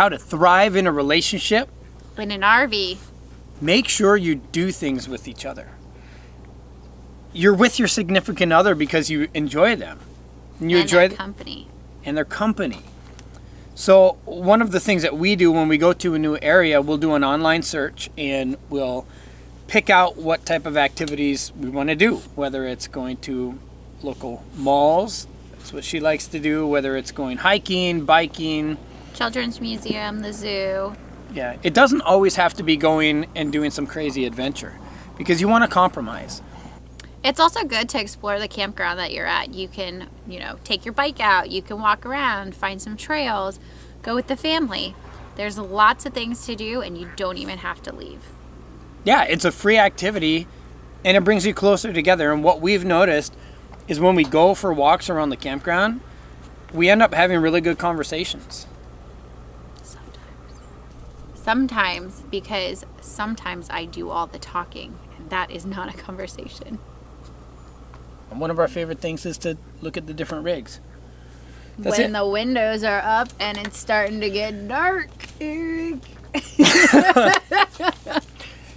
how to thrive in a relationship, in an RV, make sure you do things with each other. You're with your significant other because you enjoy them. And you enjoy their company. And their company. So one of the things that we do when we go to a new area, we'll do an online search and we'll pick out what type of activities we want to do, whether it's going to local malls, that's what she likes to do, whether it's going hiking, biking, children's museum, the zoo. Yeah, it doesn't always have to be going and doing some crazy adventure because you want to compromise. It's also good to explore the campground that you're at. You can, take your bike out, you can walk around, find some trails, go with the family. There's lots of things to do and you don't even have to leave. Yeah, it's a free activity and it brings you closer together. And what we've noticed is when we go for walks around the campground, we end up having really good conversations. Sometimes, because sometimes I do all the talking and that is not a conversation. And one of our favorite things is to look at the different rigs. When the windows are up and it's starting to get dark, Eric.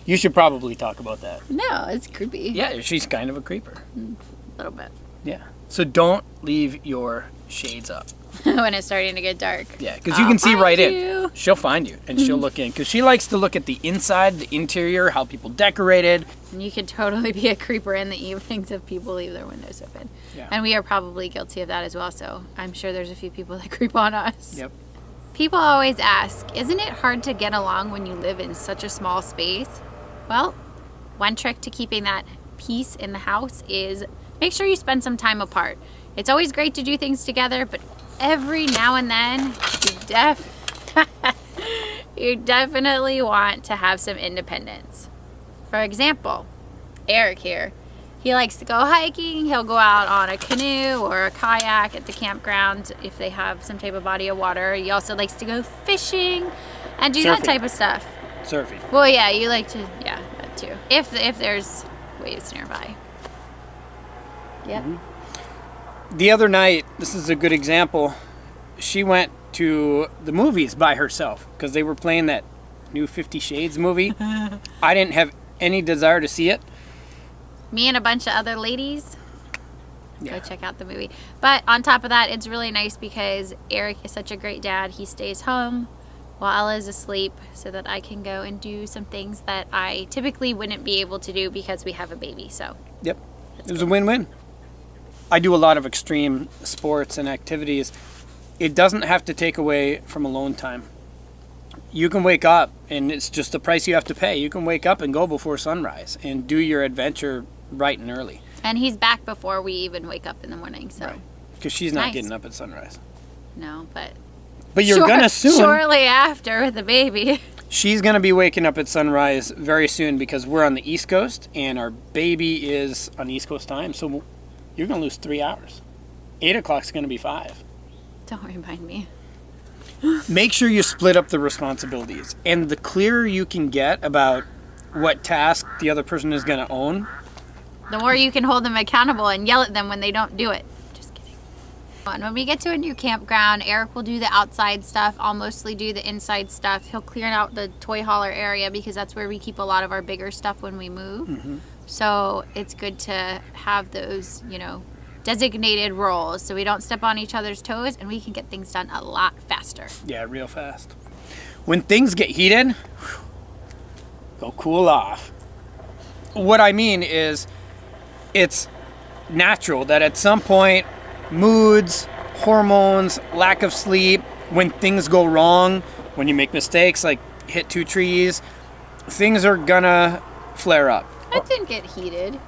You should probably talk about that. No, it's creepy. Yeah, she's kind of a creeper. A little bit. Yeah. So don't leave your shades up. When it's starting to get dark. Yeah, because you can see right you. in. She'll find you and she'll look in. Because she likes to look at the inside, the interior, how people decorated. And you could totally be a creeper in the evenings if people leave their windows open. Yeah. And we are probably guilty of that as well. So I'm sure there's a few people that creep on us. Yep. People always ask, isn't it hard to get along when you live in such a small space? Well, one trick to keeping that peace in the house is make sure you spend some time apart. It's always great to do things together, but every now and then you definitely want to have some independence. For example, Eric here, he likes to go hiking. He'll go out on a canoe or a kayak at the campground if they have some type of body of water. He also likes to go fishing and do that type of stuff. Surfing. Well, yeah, you like to, yeah, that too. If there's waves nearby. Yep. Mm-hmm. The other night, this is a good example, she went to the movies by herself because they were playing that new 50 Shades movie. I didn't have any desire to see it. Me and a bunch of other ladies go check out the movie. But on top of that, it's really nice because Eric is such a great dad. He stays home while Ella's asleep so that I can go and do some things that I typically wouldn't be able to do because we have a baby. So yep, it was a win-win. I do a lot of extreme sports and activities. It doesn't have to take away from alone time. You can wake up and it's just the price you have to pay. You can wake up and go before sunrise and do your adventure bright and early. And he's back before we even wake up in the morning, so. Right. Because she's not getting up at sunrise. No, but you're gonna soon. Shortly after with the baby. She's gonna be waking up at sunrise very soon because we're on the East Coast and our baby is on East Coast time. So you're gonna lose 3 hours. 8 o'clock's gonna be 5. Don't remind me. Make sure you split up the responsibilities. And the clearer you can get about what task the other person is gonna own, the more you can hold them accountable and yell at them when they don't do it. Just kidding. And when we get to a new campground, Eric will do the outside stuff. I'll mostly do the inside stuff. He'll clear out the toy hauler area because that's where we keep a lot of our bigger stuff when we move. Mm-hmm. So it's good to have those, designated roles so we don't step on each other's toes and we can get things done a lot faster. Yeah, real fast. When things get heated, go cool off. What I mean is, it's natural that at some point, moods, hormones, lack of sleep, when things go wrong, when you make mistakes like hit 2 trees, things are gonna flare up. It didn't get heated.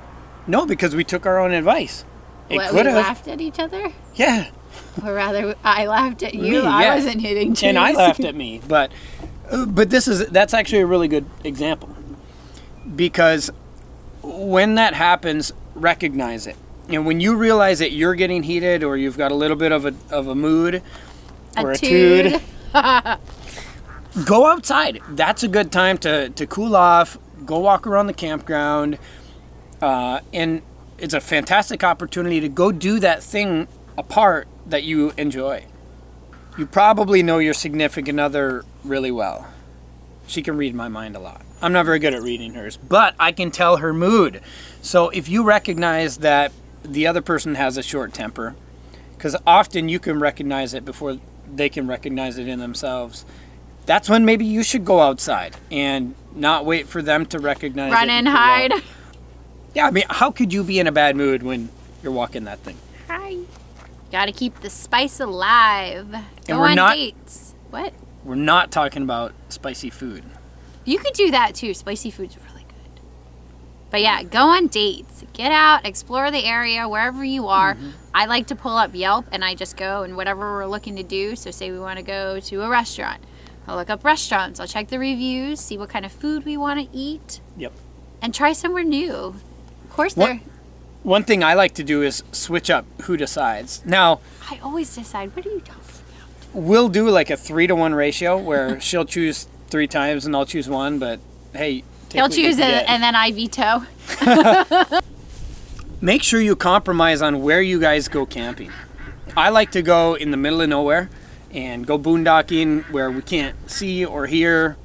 No, because we took our own advice. We laughed at each other? Yeah. Or rather, I laughed at you. Me, I wasn't hitting trees. And I laughed at me. But that's actually a really good example. Because when that happens, recognize it. And when you realize that you're getting heated or you've got a little bit of a mood or a tude, go outside. That's a good time to cool off, go walk around the campground, and it's a fantastic opportunity to go do that thing apart that you enjoy. You probably know your significant other really well. She can read my mind a lot. I'm not very good at reading hers, but I can tell her mood. So if you recognize that the other person has a short temper, because often you can recognize it before they can recognize it in themselves, that's when maybe you should go outside and not wait for them to recognize it. Run and hide. Yeah, I mean, how could you be in a bad mood when you're walking that thing? Hi. Gotta keep the spice alive. Go we're on not- dates. What? We're not talking about spicy food. You could do that too. Spicy food's really good. But yeah, go on dates. Get out, explore the area wherever you are. I like to pull up Yelp and I just go and whatever we're looking to do. So say we want to go to a restaurant. I'll look up restaurants. I'll check the reviews, see what kind of food we want to eat. Yep. And try somewhere new. Of course, One thing I like to do is switch up who decides. Now, I always decide, what are you talking about? we'll do like a 3-to-1 ratio where she'll choose 3 times and I'll choose 1, but hey, take He'll what you choose it can get. and then I veto. Make sure you compromise on where you guys go camping. I like to go in the middle of nowhere and go boondocking where we can't see or hear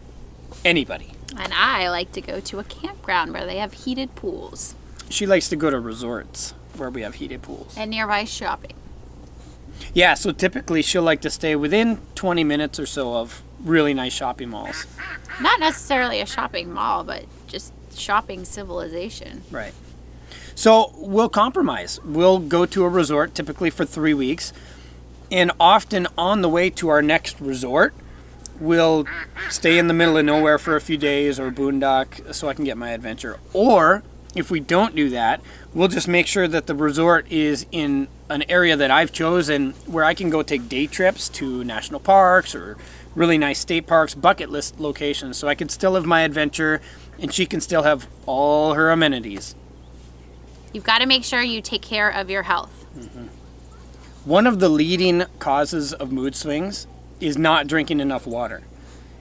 anybody. And I like to go to a campground where they have heated pools. She likes to go to resorts where we have heated pools. And nearby shopping. Yeah, so typically she'll like to stay within 20 minutes or so of really nice shopping malls. Not necessarily a shopping mall, but just shopping civilization. Right. So we'll compromise. We'll go to a resort typically for 3 weeks. And often on the way to our next resort, we'll stay in the middle of nowhere for a few days or boondock so I can get my adventure. Or if we don't do that, we'll just make sure that the resort is in an area that I've chosen where I can go take day trips to national parks or really nice state parks, bucket list locations, so I can still have my adventure and she can still have all her amenities. You've got to make sure you take care of your health. One of the leading causes of mood swings is not drinking enough water.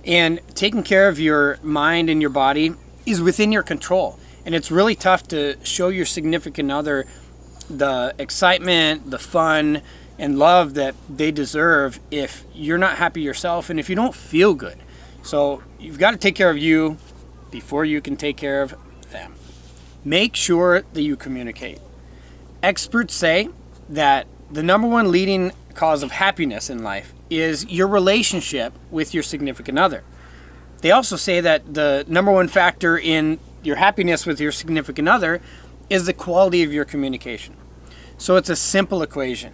And taking care of your mind and your body is within your control. And it's really tough to show your significant other the excitement, the fun, and love that they deserve if you're not happy yourself and if you don't feel good. So you've got to take care of you before you can take care of them. Make sure that you communicate. Experts say that the number one leading cause of happiness in life is your relationship with your significant other. They also say that the number one factor in your happiness with your significant other is the quality of your communication. So it's a simple equation.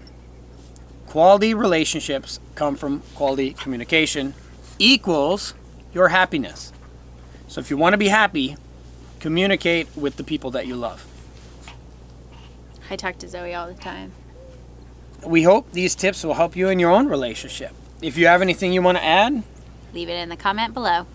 Quality relationships come from quality communication equals your happiness. So if you want to be happy, communicate with the people that you love. I talk to Zoe all the time. We hope these tips will help you in your own relationship. If you have anything you want to add, Leave it in the comment below.